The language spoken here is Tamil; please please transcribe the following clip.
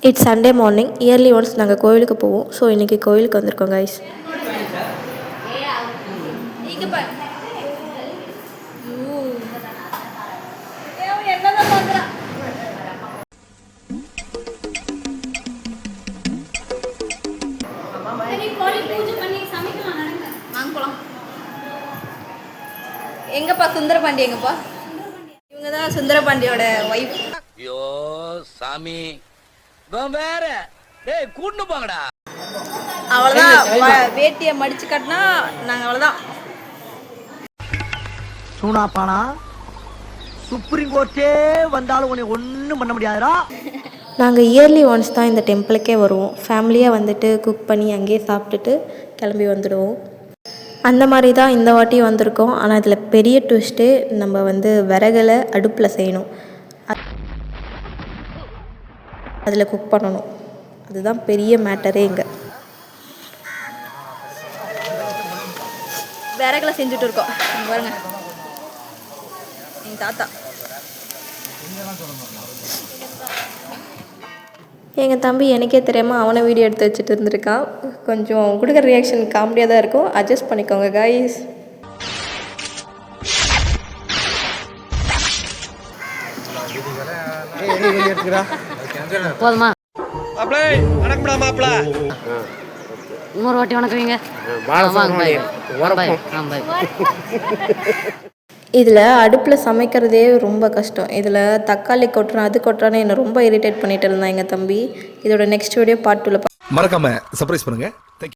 It's Sunday morning. Early once நாங்கள் கோவிலுக்கு போவோம். ஸோ இன்றைக்கி கோவிலுக்கு வந்திருக்கோம் கைஸ். எங்கப்பா சுந்தரபாண்டி? எங்கப்பா? இவங்க தான் சுந்தரபாண்டியோட ஒய்ஃப். ஐயோ சாமி வேற டேய் கூட்டு போங்கடா. அவ்வளோதான், வேட்டியை மடிச்சு கட்டினா நாங்கள் அவ்வளோதான். சூனாப்பானா சுப்ரீம் கோர்ட்டே வந்தாலும் உன்னை ஒன்றும் பண்ண முடியாதுடா. நாங்கள் இயர்லி ஒன்ஸ் தான் இந்த டெம்பிளுக்கே வருவோம். ஃபேமிலியாக வந்துட்டு குக் பண்ணி அங்கேயே சாப்பிட்டுட்டு கிளம்பி வந்துடுவோம். அந்த மாதிரி தான் இந்த வாட்டி வந்திருக்கோம். ஆனால் இதில் பெரிய ட்விஸ்ட்டு, நம்ம விறகுல அடுப்பில் செய்யணும், அதில் குக் பண்ணணும். அதுதான் பெரிய மேட்டரே இங்கே. விறகுல செஞ்சுட்டு இருக்கோம். பாருங்க எங்கள் தாத்தா. எங்கள் தம்பி எனக்கே தெரியாமல் அவனை வீடியோ எடுத்து வச்சுட்டு இருந்திருக்கான். கொஞ்சம் கொடுக்குற ரியாக்ஷன் காமெடியாக தான் இருக்கும், அட்ஜஸ்ட் பண்ணிக்கோங்க கைஸ். போதுமா? மாப்பிள இன்னொரு வாட்டி வணக்கவீங்க. இதில் அடுப்பில் சமைக்கிறதே ரொம்ப கஷ்டம். இதில் தக்காளி கொட்டுறேன், அது கொட்டுறான்னு என்னை ரொம்ப இரிட்டேட் பண்ணிட்டு இருந்தான் எங்கள் தம்பி. இதோட நெக்ஸ்ட் வீடியோ பார்ட் 2ல மறக்காம சர்ப்ரைஸ் பண்ணுங்க.